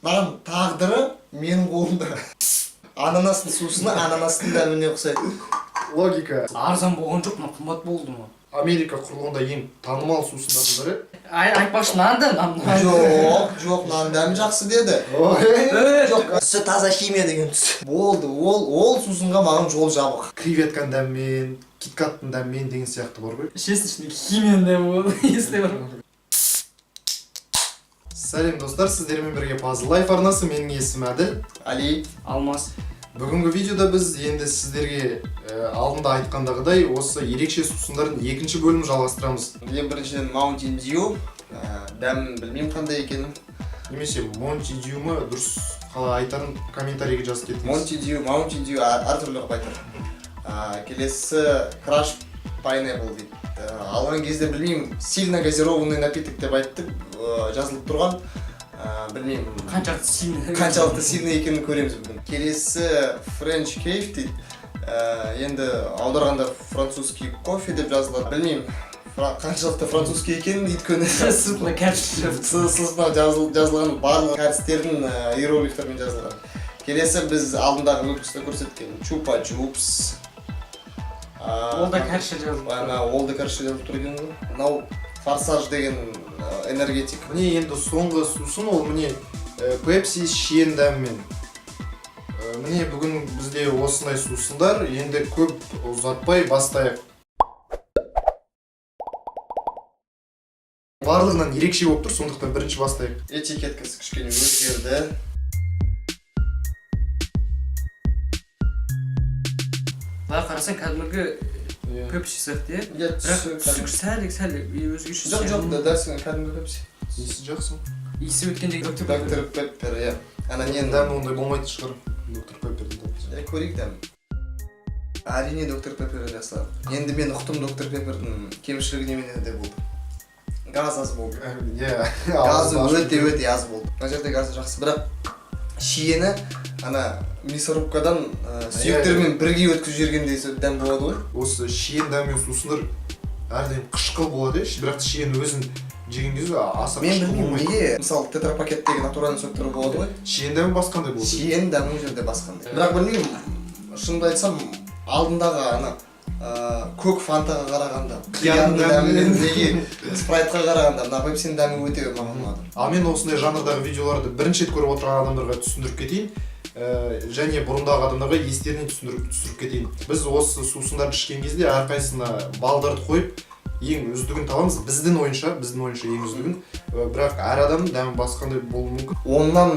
Маған тағдыры менің қолымда. Ананастың сусыны ананастың дәміне ұқсайды. Логика. Арзан болған жоқ, мына қымбат болды ма? Америка құрылғанда ең танымал сусындардың бірі. Айтпақшы нанды, Жоқ, нан дәмі жақсы деді. Жоқ, түсі таза химия деген түс. Болды, ол сусынға маған жол жабық. Креветканың дәмімен, киткаттың дәмімен деген сияқты бар ғой. Ішесің ішінде химияның дәмі болды, есте бар. Сәлем достар, сіздермен бірге Puzzle Life арнасы, менің есімім Әділ. Али. Алмас. Бүгінгі видеода біз енді сіздерге алдында айтқандағыдай осы ерекше сусындардың екінші бөлімін жалғастырамыз. Ең біріншіден Mountain Dew, дәмін білмеймін қандай екенін. Немесе Mountain Dew-ма дұрыс қалай айтарын комментарийге жазып кетіңіз. Mountain Dew әртүрлі қылып айтыр. Келесі Crush Pineapple дейді. Алған кезде білмеймін, сильно газированный напиток деп айттық, жазылып тұрған. Білмеймін, қаншалықты сильный екенін көреміз бүгін. Келесі French Cave дейді. Енді аударғанда французский кофе деп жазылады. Білмеймін, қаншалықты французский екенін, өйткені сыртына жазылған барлық кәрістердің иероглифтермен жазылған. Келесі біз алдындағы выпускта көрсеткен Chupa Chups. Ол да кәрші жазылып. Ол да кәрші жазылып тұр екен ғой. Мынау Форсаж деген энергетик. Міне енді соңғы сусын ол міне Pepsi шиен дәмімен. Міне бүгін бізде осындай сусындар, енді көп ұзатпай бастайық. Барлығынан ерекше болып тұр, сондықтан бірінші бастайық. Этикеткасы кішкене өзгерді. Бағы қарасаң кәдімгі Pepsi сияқты, бірақ сүк сәл өзгеше. Жоқ, дәрсің кәдімгі Pepsi. Иісі жақсы. Иісі өткенде Доктор Пеппер, иә. Ана нені дәмі ондай болмайды шығар. Доктор Пеппердің дәмі. Көрейік дәмі. Әрине Доктор Пеппер жақсы. Енді мен ұқтым Доктор Пеппердің кемшілігі немене де болды. Газ аз болды. Газы өте аз болды. Мына жерде газы жақсы, бірақ шиені ана мясорубкадан сүйектермен бірге өткізіп жібергендей дәм болады ғой. Осы шиен дәммен сусындар әрдайым қышқыл болады, бірақ шиен өзін жеген кезде аса қышқыл болмайды. Мен білмеймін, мысалы тетрапакеттегі натуральный соктары болады ғой. Шиен дәмі басқандай болды. Шиен дәмі жерде басқандай. Бірақ білмеймін, шынымды айтсам, алдындағы ана көк фантаға қарағанда, қияның дәміндегі спрайтқа қарағанда, мына Пепсидің дәмі өте маған ұнады. Ал мен осындай жанрдағы видеоларды бірінші рет көріп отырған адамдарға түсіндіріп кетейін, және бұрындағы адамдарға естерінен түсіріп кетейін. Біз осы сусындарды ішкен кезде әрқайсысына балдарды қойып, ең үздігін табамыз. Біздің ойынша ең үздігін. Бірақ әр адамның дәмі басқандай болуы мүмкін. Оннан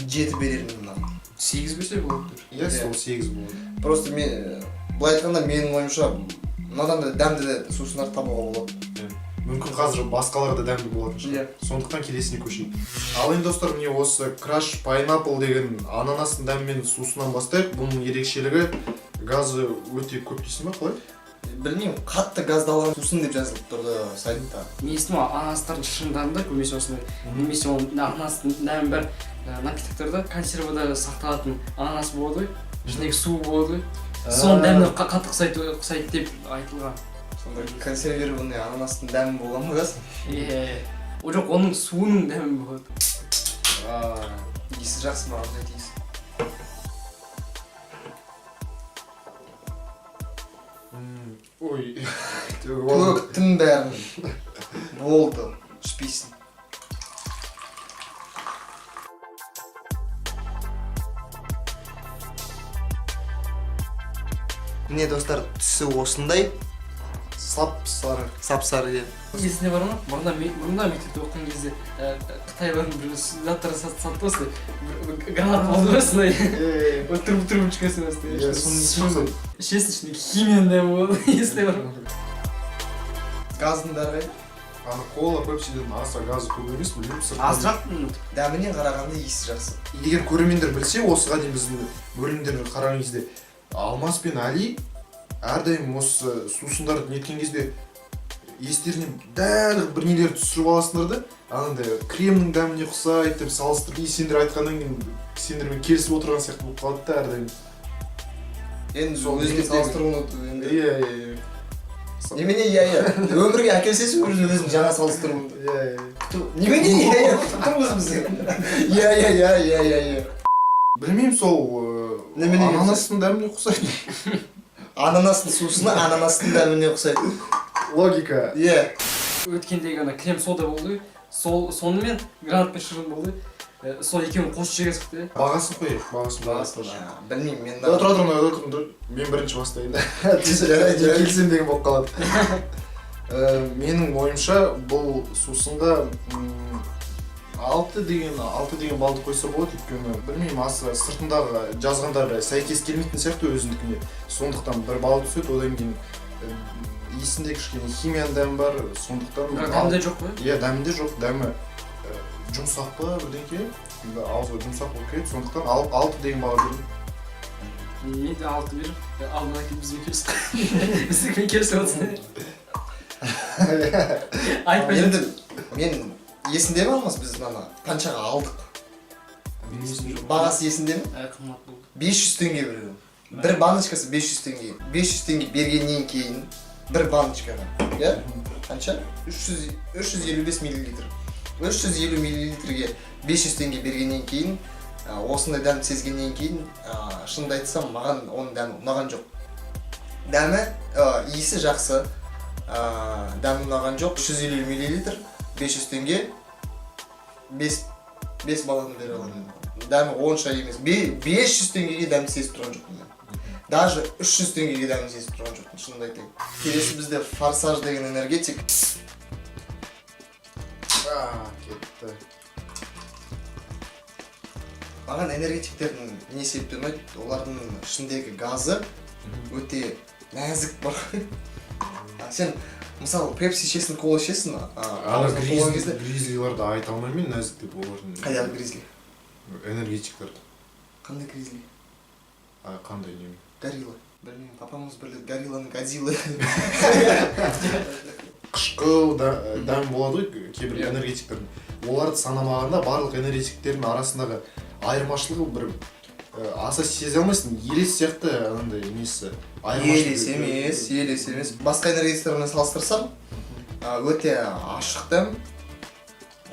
7 берермін мынаған. 8 берсе болады. Иә, сол 8 болады. Просто мен былай айтқанда менің ойымша мынадан да дәмді сусындар табуға болады. Мүмкін қазір басқалар да дәмді болатын шығар. Сондықтан келесіне көшейік. Ал енді достар, міне осы Crush Pineapple деген ананастың дәмімен сусыннан бастайық. Бұның ерекшелігі газы өте көп дейсің ба, қалай? Білмеймін, қатты газдалған сусын деп жазылып тұрды сайтта. Мен естімін, ананастардың шырындарында көбінесе осындай, немесе ананастың дәмі бар напитоктарда консервада сақталатын ананас болады ғой, ішіндегі су болады ғой. Соның дәмі қатты ұқсайды деп айтылған. Сонда консервированный ананастың дәмі болған ма қасың? О жоқ, оның суының дәмі болады. Иісі жақсы маған ұнайды иісі. Ой, көктің бәрін болды, ішпейсің. Міне достар, түсі осындай сап-сары. Есіне бар ма? Бұрында мектепте оқыған кезде Қытайлардың бір заттары сатты осылай, гранат болды осылай, түріп ішкесін осылай. Ішесің ішінде химияның дәмі болды, есіне бар ма? Газдың бәрі қай? Кола, Пепсиден аса газы көп емес, білмеймін. Азырақ дәміне қарағанда иісі жақсы. Егер көрермендер білсе, осыға дейін біздің бөлімдерді қараған кезде Алмас пен Али әрдайым осы сусындарды неткен кезде естерінен дәл бір нелер түсіріп аласыңдар да, анандай кремнің дәміне ұқсайды деп салыстырып, сендер айтқаннан кейін сендермен келісіп отырған сияқты болып қалады да әрдайым. Енді өзіне салыстырып ұнату енді. Немене иә өмірге әкелсесің өзің жаңа салыстыруыңды. Немене иә тұрмыз біз. Иә. Білмеймін, сол Немене ананастың дәміне ұқсайды. Ананастың сусына ананастың дәміне ұқсайды. Логика. Иә. Өткендегі ана крем сода болды. Сонымен гранат пен шырын болды. Сол екеуін қосып жегесік те. Бағасын қояйық, бағасын. Білмеймін мен. Тұра, мен бірінші бастайын да. Келсем деген болып қалады. Менің ойымша бұл сусынға 6 деген балды қойса болады, өйткені білмеймін, асы сыртындағы жазғандарға сәйкес келмейтін сияқты өзіндікіне. Сондықтан бір бал түседі, одан кейін иісінде кішкене химияның дәмі бар, сондықтан... Дәмінде жоқ қой? Иә, дәмінде жоқ, дәмі жұмсақ па бірдеңке, ауызға жұмсақ болып келеді, сондықтан 6 деген баға беремін. Мен де 6 беріп, алдына келіп бізбен келісіп бізбен келісіп отырсын. Енді мен есінде ме алмас біз мана қаншаға алдық? Бағасы есінде ме? Қымбат болды. 500 теңге бердім. Бір баночкасы 500 теңге. 500 теңге бергеннен кейін бір баночкаға, иә? Қанша? 355 миллилитр. 350 миллилитрге 500 теңге бергеннен кейін, осындай дәм сезгеннен кейін, шынымды айтсам, маған оның дәмі ұнаған жоқ. Дәмі, иісі жақсы, дәмі ұнаған жоқ. 350 миллилитр, 500 теңге, 5 баланы бере аламын. Дәмі онша емес. 500 теңгеге дәмі сезіп тұрған жоқпын мен. Даже 300 теңгеге дәмі сезіп тұрған жоқпын, шынымды айтайын. Келесі бізде форсаж деген энергетик. Кетті. Маған энергетиктердің не себептен ұнайды? Олардың ішіндегі газы өте нәзік бар. Сен мысалы пепси ішесің, кола ішесің, Гризлиларды айта алмаймын мен нәзік деп олардың. қайдағы гризли? Энергетиктерді. Қандай гризли? Қандай неме? Горилла. Білмеймін, папамыз бірледі, горилланың Годзилла. Қышқыл дәм болады ғой кейбір энергетиктердің. Оларды санамағанда барлық энергетиктердің арасындағы айырмашылығы бір аса сезе алмайсың, елес сияқты анандай несі. Елес емес. Басқа энергетиктермен салыстырсам, өте ашық дәм,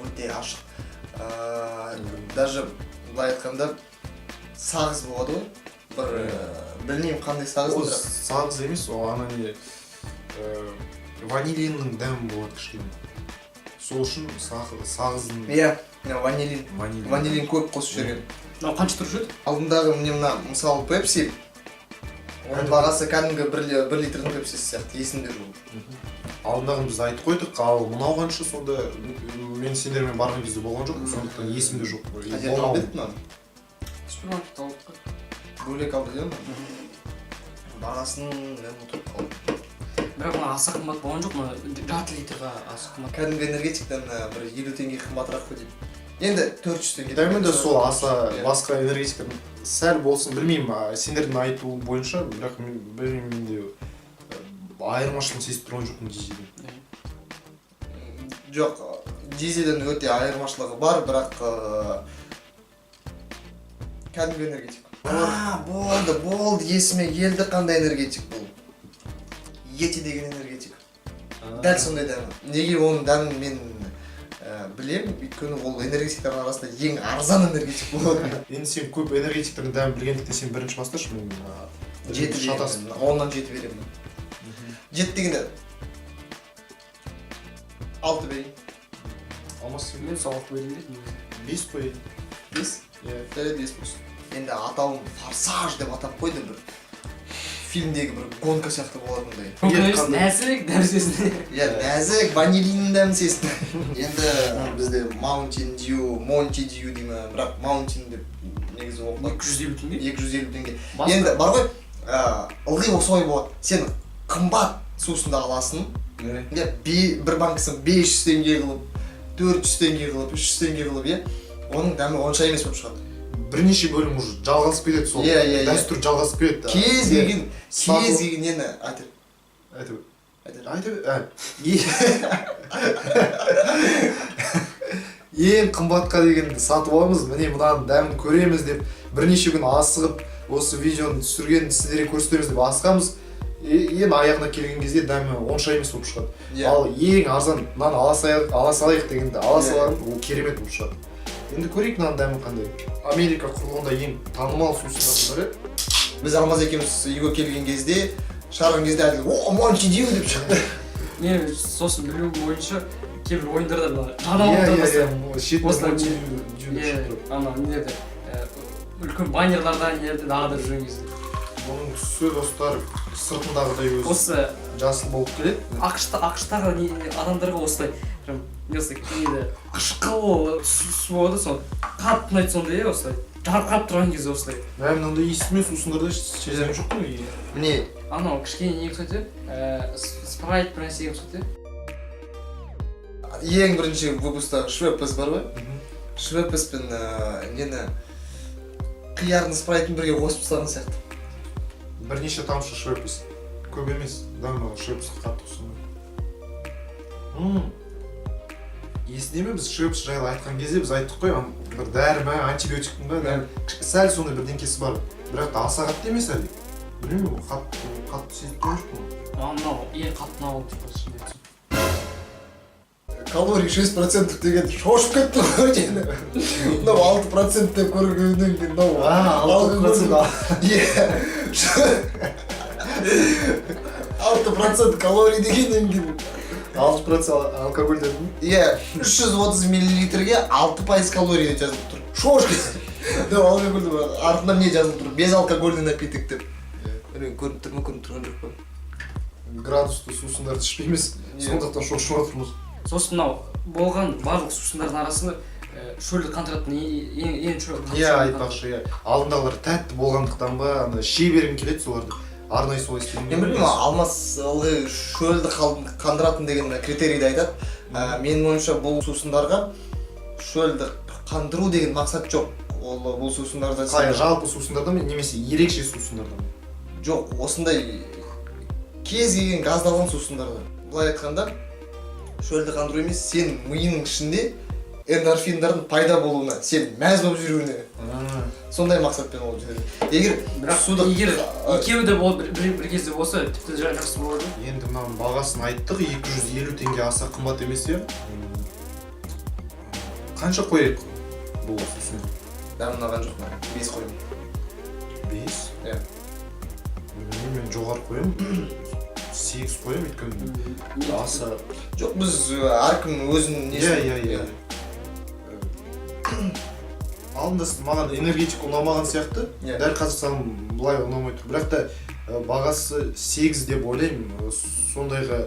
өте ашық. Даже былай айтқанда сағыз болады ғой. Бір білмеймін қандай сағыз. Ол сағыз емес, ол ана не ванилиннің дәмі болады кішкене. Сол үшін сағыздың... Иә, ванилин көп қосып жүрген. Қанша тұрушы еді? Алдындағы мына мысалы пепси, оның бағасы кәдімгі 1 литрдің пепсisi сияқты, есімде жоқ. Алдындағын біз айтып қойдық, ал мынау қанша сонда мен сендермен барған кезде болған жоқ, сондықтан есімде жоқ. Қайда алып едік мынаны? Супермаркетте алдық қой. Бөлек алды деді ма? Бағасын мен ұмытып қалдым. Бірақ мына аса қымбат болған жоқ, мына жарты литрға аса қымбат. Кәдімгі энергетиктен бір 50 теңге қымбатырақ қой деймін. Енді 400 теңге. Дәмі де сол аса басқа энергетиктердің сәл болсын, білмеймін, сендердің айтуы бойынша, бірақ білмеймін менде айырмашылығын сезіп тұрған жоқпын дизельден. Жоқ, дизельден өте айырмашылығы бар, бірақ кәдімгі энергетик. Болды, есіме келді қандай энергетик бұл. Ети деген энергетик. Дәл сондай дәмі. Неге оның дәмін мен білем, өйткені ол энергетиктердің арасында ең арзан энергетик болады. Енді сен көп энергетиктердің дәмін білгендіктен сен бірінші басташы, мен 7 беремін, 10-нан 7 беремін. 7 дегенде 6 берейін. Алмас сен Мен сауық берейін дейді. 5 қойын. 5? Иә, 5 болсын. Енді атауын форсаж деп атап қойды бір. Фильмдегі бір гонка сияқты болатындай. Нәзік дәмсесін. Иә, нәзік, ванилиннің дәмсесін. Енді бізде Mountain Dew, Monty Dew деймі, бірақ Mountain деп негізі болып. 250 теңге? 250 теңге. Енді бар ғой, ылғи осылай болады. Сен қымбат сусынды аласың, бір банкасын 500 теңге қылып, 400 теңге қылып, 300 теңге қылып, оның дәмі онша емес болып шығады. Бірнеше бөлім уже жалғасып кетеді сол. Дәстүр жалғасып кетеді. Кез келген нені ең қымбатқа дегенді сатып аламыз, міне мынаның дәмін көреміз деп бірнеше күн асығып, осы видеоны түсірген сіздерге көрсетеміз деп асығамыз. ең аяғына келген кезде дәмі онша емес болып шығады. Иә. Ал ең арзан нан ала салайық дегенде ала саламыз, ол керемет болып шығады. Енді көрейік нан дәмі қандай. Америка құрлығында ең танымал сусындардың бірі. Біз Алмаз екеуміз үйге келген кезде, шығарған кезде әділ, о, манчи деу деп шықты. Мен сосын білуім бойынша кейбір ойындарда мына ана нелерде үлкен баннерларда нелерде дағада жүрген кезде. Оның түсі достар сыртындағыдай өзі Осы жасыл болып келеді. ақштағы адамдарға осылай прям несі кейде қышқыл түсі болады, сол қатты ұнайды сондай, осылай жарқырап тұрған кезде осылай. Мен мынандай иісімен сусындарды сезген жоқпын. Міне, Анау кішкене не ұқсайды, спрайт бір нәрсеге ұқсайды. ең бірінші выпуста швеппес бар ғой? Швеппес пен нені қиярын спрайтын бірге қосып тастаған сияқты. Бірнеше тамшы швеппес. Көп емес. Дәмі швеппеске қатты ұқсамайды. Есіне ме біз швеппес жайлы айтқан кезде біз айттық қой, бір дәрі ме, антибиотиктің ба, сәл сондай бірдеңкесі бар. Бірақ та аса қатты емес әлі. Білмеймін, қатты сезіп тұрған жоқпын. Анау ең қатты науып тұрған ішінде. Калорий 6% деген шошып кетті ғой дені. Мынау 6% деп көргеннен кейін мынау 6%. Иә. 6% калорий дегеннен кейін 6% алкоголь дедім. Иә, 330 мл-ге 6% калорий деп жазылып тұр. Шошып кетті. Алкогольді артынан не жазылып тұр? Безалкогольный напиток деп. Көрініп тұрған жоқ па? Градусты сусындарды ішпейміз, сондықтан шошып отырмыз. Сосын мынау болған барлық сусындардың арасында шөлді қандыратын ең шөл. Иә, айтпақшы, иә. Алдындағылар тәтті болғандықтан ба, ана шей бергім келеді соларды. Арнайы солай істеген. Мен білмеймін, Алмаз ылғи шөлді қандыратын деген критерийді айтады. Менің ойымша бұл сусындарға шөлді қандыру деген мақсат жоқ. Бұл сусындарда жалпы сусындарда немесе ерекше сусындарда? Жоқ, осындай кез келген газдалған сусындарда. Былай айтқанда, шөлді қандыру емес, сен миының ішінде эндорфиндардың пайда болуына, сен мәз болып жүруіне. Сондай мақсатпен болып жүреді. Егер екеуі де бір кезде болса, тіпті жақсы болады. Енді мынаның бағасын айттық, 250 теңге аса қымбат емес е. Қанша қояйық бұл сусын? Дәмін алған жоқ, 5 қойым. 5? Иә. Мен жоғары қоям, 8 қоям, өйткені аса... Жоқ, біз әркім өзінің несін... Иә. Алдында маған энергетик ұнамаған сияқты, дәл қазір саған бұлай ұнамай тұр. Бірақ та бағасы 8 деп ойлаймын, сондайға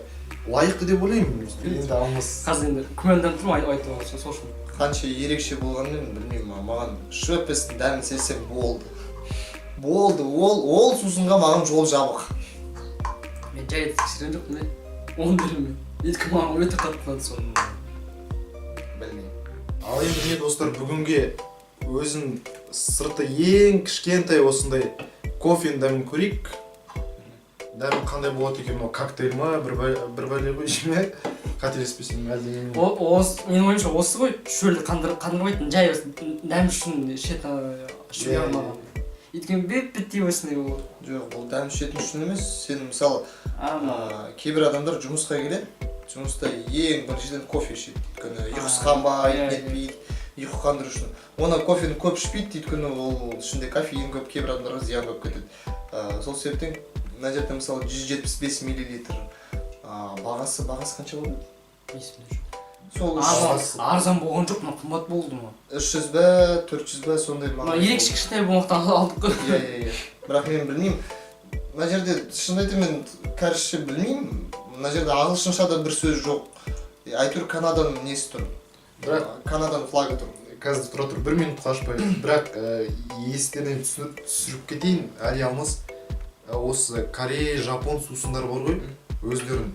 лайықты деп ойлаймын. Енді алмас. Қазір енді күмәндан тұрмын айтып алсын, сол үшін. Қанша ерекше болғанмен білмеймін, маған швеппестің дәмін сезсем болды. Болды, ол сусынға маған жол жабық. Мен жай тексерген жоқпын, 10 беремін. Өйткені маған өте қатты ұнады соны. Білмеймін. Ал енді не достар, бүгінге өзін сырты ең кішкентай осындай кофенің дәмін көрейік. Дәмі қандай болады екен, коктейль ма, бір бәле ғой ішме, қателеспесем әлденемен. Менің ойымша осы ғой, шөлді қандырмайтын, жай дәм үшін ішетін ішуге арналған. Өйткені бет-беттей осындай болады. Жоқ, бұл дәм ішетін үшін емес, сен мысалы кейбір адамдар жұмысқа келеді, жұмыста ең біріншіден кофе ішеді. Өйткені ұйқысы қанбай, нетпейді, ұйқы қандыру үшін. Оны кофені көп ішпейді, өйткені ол ішінде кофеин көп, кейбір адамдарға зиян көп кетеді. Сол себептен мына жерде мысалы 175 мл. Бағасы қанша болды? Есімде жоқ. Сол арзан болған жоқ, қымбат болды ма? 300 ба, 400 ба, сондай маған. Ерекше кішкентай болғандықтан алдық қой. Иә. Бірақ мен білмеймін. Мына жерде шын айтайын, мен кәрісше білмеймін. Мына жерде ағылшынша да бір сөз жоқ. Әйтеуір Канаданың несі тұр. Бірақ Канаданың флагы тұр. Қазір тұра тұр, 1 минут қашпай. Бірақ естерінен түсіріп кетейін, әлі алмас. Осы Корея, Жапон сусындар бар ғой, өздерін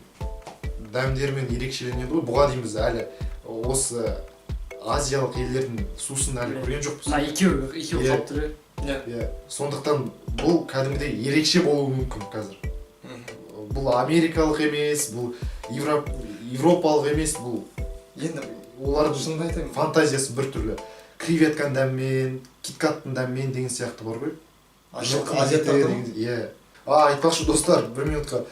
дәмдерімен ерекшеленеді ғой. Бұға дейін біз әлі осы азиялық елдердің сусын әлі көрген жоқпыз. Екеуі қалып тұр. Сондықтан бұл кәдімгідей ерекше болуы мүмкін қазір. Бұл америкалық емес, бұл европалық емес, бұл енді олардың фантазиясы бір түрлі. Креветканың дәммен, киткаттың дәммен деген сияқты бар ғой. Азиаттардың? Айтпақшы достар, 1 минутқа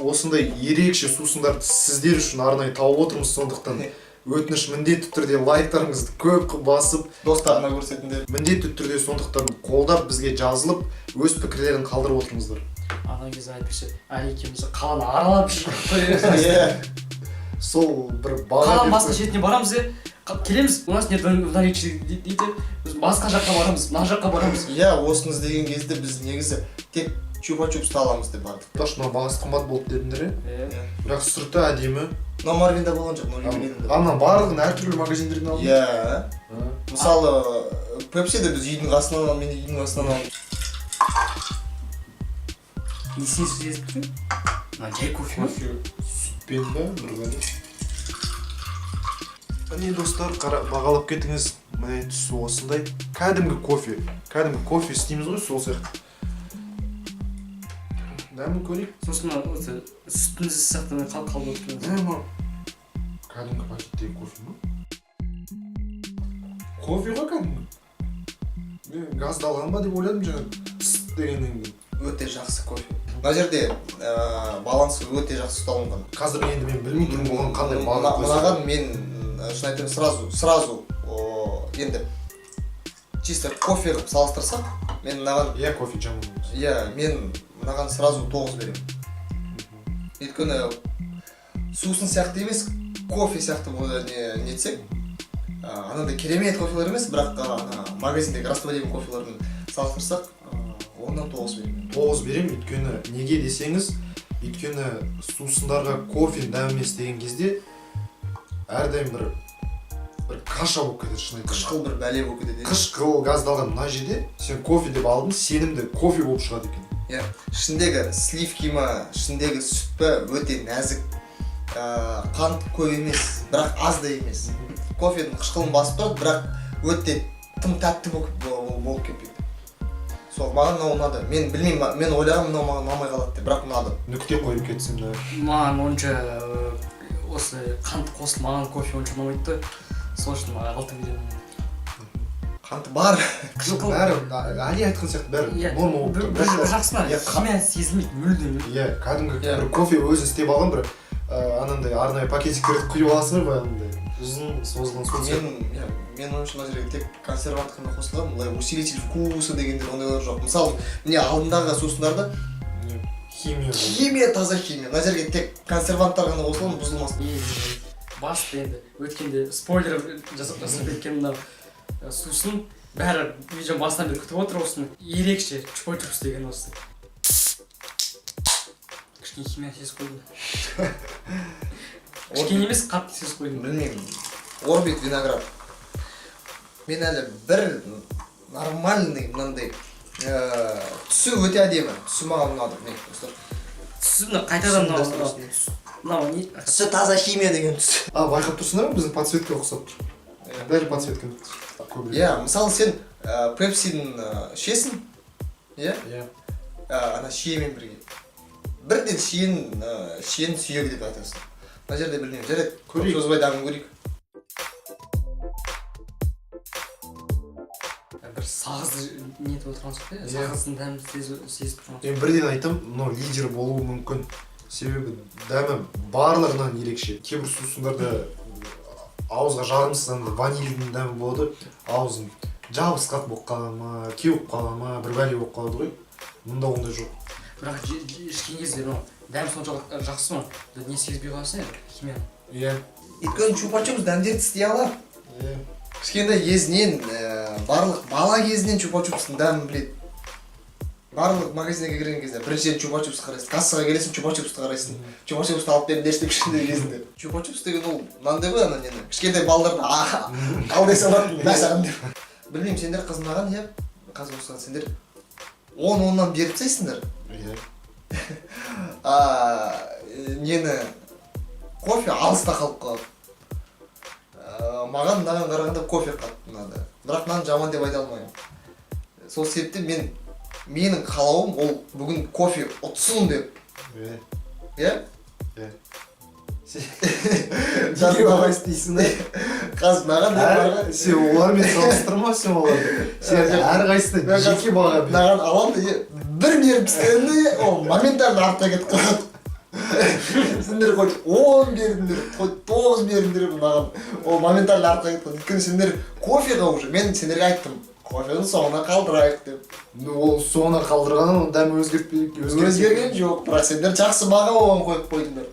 осындай ерекше сусындарды сіздер үшін арнайы тауып отырмыз, сондықтан өтініш міндетті түрде лайктарыңызды көп басып, достарына көрсетіңдер. міндетті түрде сондықтан қолдап бізге жазылып, өз пікірлерін қалдырып отырыңыздар. ана кезде айтпақшы Али екеуміз қаланы аралап жүріп Сол бір қаланың басқа шетіне барамыз келеміз, у нас нет вторичных дейді, біз басқа жаққа барамыз, мына жаққа барамыз. Осыны іздеген кезде біз негізі тек чупа-чупсты аламыз деп бардық. Мына бағасы қымбат болды дедіңдер, бірақ сырты әдемі. Марвинда болған жоқ, Марвинда. Ана барлығын әртүрлі магазиндерден алдым. Мысалы, Пепсиді біз үйдің қасынан аламын, мен үйдің қасынан аламын. Несіне сезіп тұрмын? Жай кофе ма? Сүтпен ба, бір Міне достар, бағалап кетіңіз, міне түсі осындай. Кәдімгі кофе істейміз ғой, сол сияқты. Дәмін көрейік. Сосын осы сүттің ізі сияқты қалып отырмыз. Кәдімгі пакеттегі кофе ма? Кофе ғой кәдімгі. Мен газдалған ба деп ойладым жаңа сүт дегеннен кейін. Өте жақсы кофе. Мына жерде балансы өте жақсы ұсталынған. Қазір енді мен білмейтінім болған қандай баға қойса. Мынаған мен шын айтайын сразу енді чисто кофе қылып салыстырсақ, мен мынаған кофе жаман. Мен мынаған сразу 9 беремін. Өйткені сусын сияқты емес, кофе сияқты нетсек, анандай керемет кофелер емес, бірақ магазиндегі растворимый кофелерін салыстырсақ, онdan 9 беремін. 9 беремін, өйткені неге десеңіз, өйткені сусындарға кофе дәмемес деген кезде әрдайым бір каша болып кетеді, шын айтайын. Қышқыл бір бәле болып кетеді. Қышқыл газдалған мына жерде сен кофе деп алдың, сенімді кофе болып шығады екен. Ішіндегі сливки ма, ішіндегі сүт па өте нәзік. Қант көп емес, бірақ аз да емес. Кофенің қышқылын басып тұрады, бірақ өте тым тәтті болып кетпейді. Сол маған ұнады. Мен білмеймін, мен ойлағам мынау маған ұнамай қалады деп, бірақ ұнады. Нүкте қойып кетсем де. Маған онша осы қант қосылмаған кофе онша ұнамайды. Сол үшін маған 6 беремін. Қанты бар. Бәрі, Али айтқан сияқты бәрі норма болып тұр. Бір жақсына химия сезілмейді, мүлдем. Кәдімгі бір кофе өзін істеп алған бір анандай арнайы пакетиктерді құйып аласың ғой, анандай ұзын созылған сол. Мен ойымша мына жерге тек консервант қана қосылған, былай усилитель вкуса дегендер ондайлар жоқ. Мысалы, міне алдындағы сусындарда химия, таза химия. Мына жерге тек консерванттар ғана қосылған, бұзылмасын. Басты енді өткенде спойлер жасап кеткен мына сусын бәрі видео басынан бері күтіп отыр, осыны ерекше чупа-чупс деген осы. Кішкене химия сезіп қойдым. Кішкене емес, қатты сезіп қойдым. Білмеймін. Орбит виноград. Мен әлі бір нормальный мынандай түсі өте әдемі. Түсі маған ұнады. Түсі қайтадан мынау не? Түсі таза химия деген түсі. Байқап тұрсыңдар ма, біздің подсветка ұқсап тұр. Даже подсветка. Мысалы сен пепсидің ішесің, ана шиемен бірге. Бірден шиен сүйегі деп айтасың. Мына жерде білмеймін, жарайды, көп созбай дәмін көрейік. Бір сағыз нетіп отырған соқты, сағыздың дәмін сезіп тұрған. Мен бірден айтам, мынау лидер болуы мүмкін. Себебі дәмі барлығынан ерекше. Кейбір сусындарда ауызға жарымсыз ванильдің дәмі болады, аузың жабысқақ болып қала ма, кеуіп қала ма, бір бәле болып қалады ғой. Мұнда ондай жоқ. Бірақ ішкен кезде дәм соншалық жақсы ма? Не сезбей қаласың химияны? Өйткені чупа-чупс дәмдерді істей алады. Кішкентай кезінен, барлық бала кезінен чупа-чупстың дәмін біледі. Барлық магазинге кірген кезде біріншіден чупа-чупс қарайсың, кассаға келесің, чупа-чупсты қарайсың. Чупа-чупсты алып беріп деш деп кішкентай кезінде. Чупа-чупс деген ол мынандай ғой ана нені. Кішкентай балалардың қалдай салатын мәсаған деп. Білмеймін, сендер қызынаған, қазір осыған сендер 10-10-нан беріп тастайсыңдар. Нені кофе алыста қалып қалады. Маған мынаған қарағанда кофе қатты ұнады. Бірақ мынаны жаман деп айта алмаймын. Сол себептен менің қалауым ол бүгін кофе ұтсын деп. Неге баға істейсің да? қазір маған Сен олармен салыстырма сен оларды. Сен әрқайсысына жеке баға бер. маған аламын да бір беріп істегенде ол моментально артта кетіп қалады. Сендер қой 10 бердіңдер, қой 9 бердіңдер маған ол моментально артқа кетіп қалады. Өйткені сендер кофеға уже мен сендерге айттым кофені соңына қалдырайық деп. Ол соңына қалдырғаннан оның дәмі Өзгерген жоқ, бірақ сендер жақсы баға оған қойып қойдыңдар.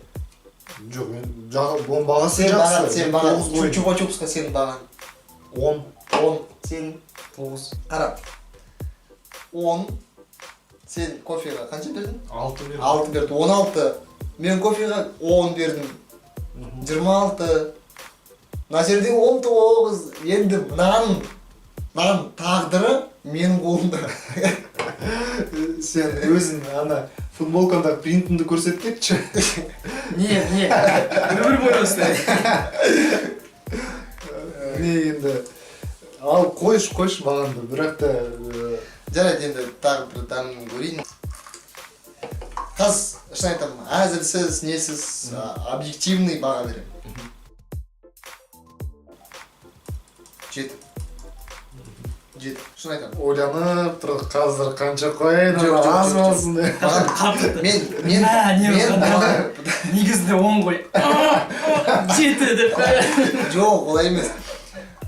Жоқ, мен оның бағасы жақсы. Сен баға чупа-чупсқа сенің бағаң 10. 10, сен 9. қара 10, сен кофеға қанша бердің? 6 бер. 6 берді, 16. Мен кофеға 10 бердім, 26. Мына жерде 19. Енді мынаған тағдыры менің қолымда. Сен өзің ана футболкаңдағы принтіңді көрсеткетші. Не, өмір бойы осылай. Не енді ал қойшы маған да, бірақ та Жарайды, енді тағы бір дәмін көрейін. Қазір шын айтамын, әзілсіз, несіз, объективный баға беремін. 7. Шын айтамын. ойланып тұр, қазір қанша қояйын, Жоқ, аз болсын деп. Негізінде 10 қой. 7 деп. Жоқ, олай емес.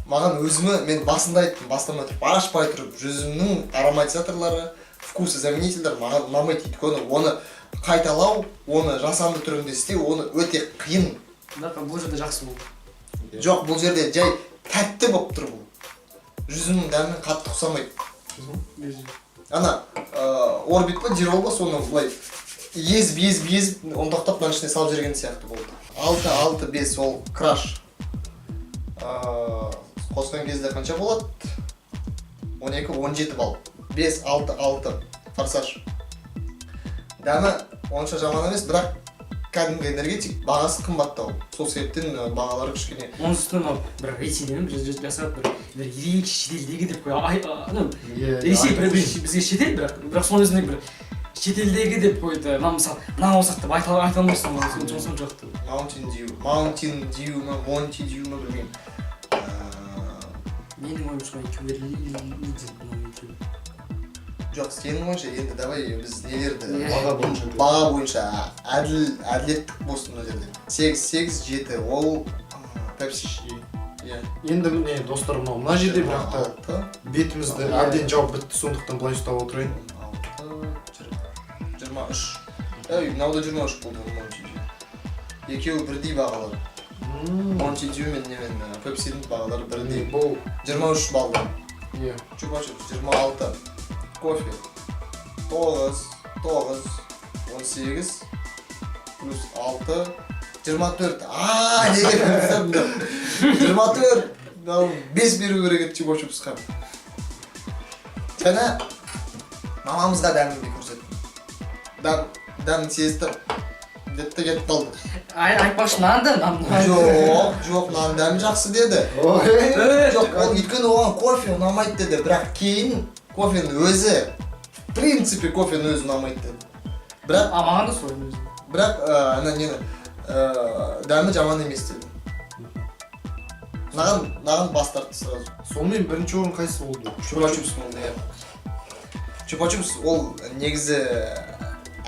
Маған өзімі, мен басында айттым, бастамай тұрып, ашпай тұрып, жүзімнің ароматизаторлары, вкусозаменительдер маған ұнамайды. Өйткені оны қайталау, оны жасанды түрінде істеу, оны өте қиын. Бұл жерде жақсы болды. Жоқ, бұл жерде жай тәтті болып тұр бұл. Жүзімнің дәмі қатты ұқсамайды. Ана, орбит па, дирол ба, соны былай езіп, ондақтап мына ішіне салып жүрген сияқты болды. 6, 5 ол краш. Қосқан кезде қанша болады? 12, 17 балл. 5, 6 форсаж. Дәмі онша жаман емес, бірақ кәдімгі энергетик, бағасы қымбаттау. Сол себептен бағалары кішкене. Оның үстіне бір ресейден жасап бір ерекше шетелдегі деп қойды. Ресей бізге шетел, бірақ соның өзінде бір шетелдегі деп қойды. Мысалы, мына болсақ деп айта алмайсың, соны жоқты. Mountain Dew ма, Monty Dew ма білмеймін. Менің ойымша Жоқ, сенің ойынша енді давай біз нелерді баға бойынша әділеттік болсын мына жерде. 8, 7 ол Pepsi. Енді міне достар, мына жерде бірақ та бетімізді әбден жауып бітті, сондықтан былай ұстап отырайын. 23. Мынау да 23 болды. Екеуі бірдей бағалар. Monty Dew мен Pepsi'дің бағалары бірдей. Бұл 23 балды. Чупа-чупс 26. Кофе 9, 18 плюс 6, 24. Неге білсем 24. 5 беру керек еді чупа-чупсқа. Және мамамызға дәмін көрсеттім. Дәмін сезді. Детті кетіп қалды. Айтпақшы нанды. Жоқ, нан дәмі жақсы деді. Жоқ, өйткені оған кофе ұнамайды деді, бірақ кейін кофенің өзі, в принципе кофенің өзі ұнамайды деді. Бірақ маған да солай өзі. Бірақ дәмі жаман емес деді. Наған бас тартты сразу. Сонымен бірінші орын қайсы болды? Чупа-чупс болды, Чупа-чупс ол негізі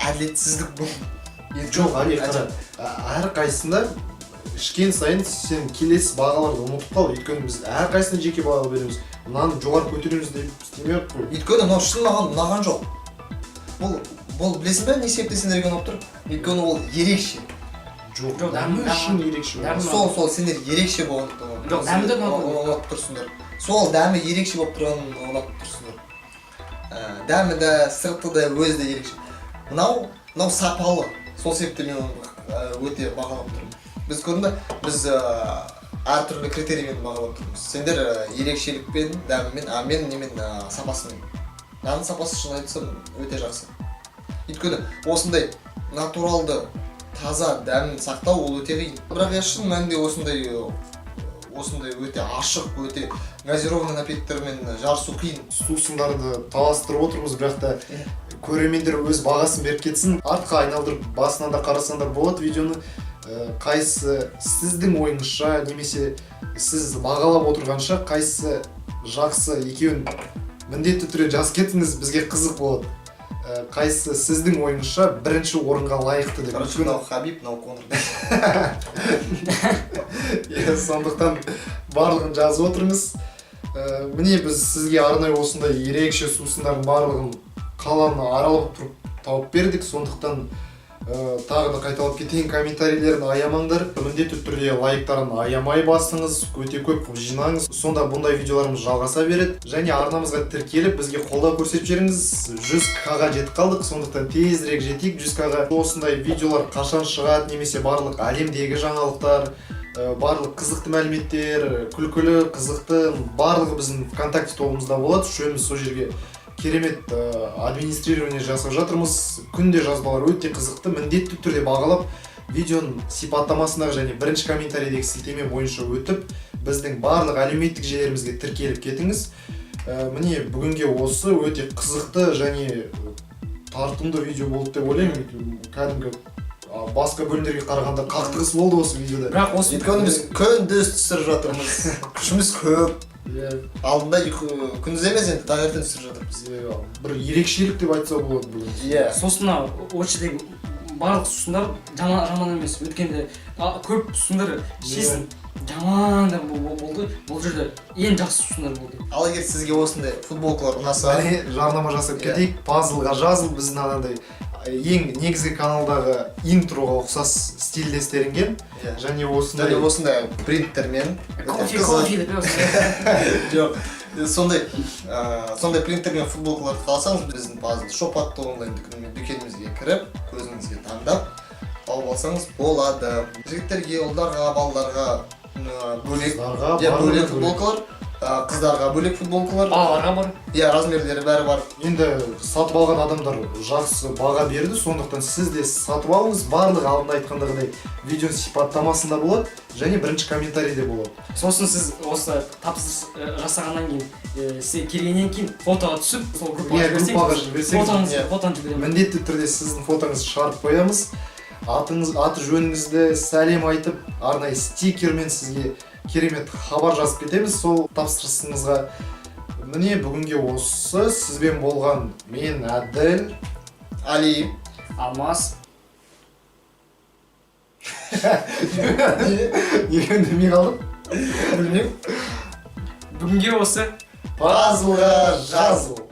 әділетсіздік бұл. Жоқ, қара, әрқайсында ішкен сайын сен келесі бағаларды ұмытып қал. Өйткені біз әрқайсына жеке баға береміз. Мынаны жоғары көтереміз деп істемей қой. Өйткені мынау шын маған ұнаған жоқ. Бұл білесің бе, не себепті сендерге ұнап тұр? Өйткені ол ерекше. Жоқ, дәмі үшін ерекше. Сол сендер ерекше болғандықтан. Жоқ, дәмі де ұнап тұрсыңдар. Сол дәмі ерекше болып тұрғанын ұнап тұрсыңдар. Дәмі де, сырты да, өзі де ерекше. Мынау сапалы. Сол себепті мен өте бағалап тұрмын. Біз көрінді, біз әртүрлі критериймен бағалап тұрмыз. Сендер ерекшелікпен, дәмімен, мен сапасымен. Нанның сапасы шын айтсам өте жақсы. Өйткені осындай натуралды, таза дәмін сақтау ол өте қиын. Бірақ шын мәнінде осындай өте ашық, өте газированный напитоктермен жарысу қиын. Сусындарды таластырып отырмыз, бірақ та көрермендер өз бағасын беріп кетсін. Артқа айналдырып басынан да қарасаңдар болады видеоны. қайсы сіздің ойыңызша немесе сіз бағалап отырғанша қайсы жақсы екеуін міндетті түрде жазып кетіңіз, бізге қызық болады. Қайсы сіздің ойыңызша бірінші орынға лайықты деп. Короче, мынау Хабиб, мынау Конор. Сондықтан барлығын жазып отырыңыз. Міне біз сізге арнайы осындай ерекше сусындардың барлығын қаланы аралап тұрып тауып бердік. Сондықтан тағы да қайталап кетейін, комментарийлерін аямаңдар. Міндетті түрде лайктарын аямай басыңыз, өте көп жинаңыз. Сонда бұндай видеоларымыз жалғаса береді. Және арнамызға тіркеліп, бізге қолдау көрсетіп жеріңіз. 100К-ға жетіп қалдық, сондықтан тезірек жетейік 100К-ға. Осындай видеолар қашан шығады, немесе барлық әлемдегі жаңалықтар, барлық қызықты мәліметтер, күлкілі, қызықты, барлығы біздің ВКонтакте тобымызда болады. Үшеуміз сол жерге керемет администрирование жасап жатырмыз. Күнде жазбалар өте қызықты, міндетті түрде бағалап, видеоның сипаттамасындағы және бірінші комментарийдегі сілтеме бойынша өтіп, біздің барлық әлеуметтік желілерімізге тіркеліп кетіңіз. Міне бүгінге осы өте қызықты және тартымды видео болды деп ойлаймын. Кәдімгі басқа бөлімдерге қарағанда қақтығыс болды осы видеода. Бірақ осы Өйткені біз күндіз түсіріп жатырмыз. Күшіміз көп. Алдында күндіз емес, енді таңертең түсіріп жатырмыз. Бір ерекшелік деп айтса болады бүгін. сосын очедегі барлық сусындар жаман емес. Өткенде көп сусындар шешсін жаман да болды. Бұл жерде ең жақсы сусындар болды. Ал егер сізге осындай футболкалар ұнаса, Жарнама жасап кетейік. Пазлға жазыл біздің анандай ең негізгі каналдағы интроға ұқсас стильдестерінген. Және осындай принтермен. Кофе деп Жоқ, сондай принтермен футболкаларды қаласаңыз, біздің пазл шоп атты онлайн дүкенімізге кіріп, көзіңізге таңдап алып алсаңыз болады. Жігіттерге, ұлдарға, балаларға бөлек футболкалар, қыздарға бөлек футболкалар. Балаларға бар. Размерлері бәрі бар. Енді сатып алған адамдар жақсы баға берді, сондықтан сіз де сатып алыңыз. Барлығы алдында айтқандағыдай видеоның сипаттамасында болады және бірінші комментарийде болады. Сосын сіз осы тапсырыс жасағаннан кейін, сіз келгеннен кейін фотоға түсіп, сол группаға жіберсеңіз, фотоны жіберемін. Міндетті түрде сіздің фотоңызды шығарып қоямыз. Аты жөніңізді сәлем айтып, арнайы стикермен сізге керемет хабар жазып кетеміз сол тапсырысыңызға. Міне бүгінге осы, сізбен болған мен Әділ, Али, Алмас. Неге үндемей қалдым? Білмеймін. Бүгінге осы. Пазлға жазыл.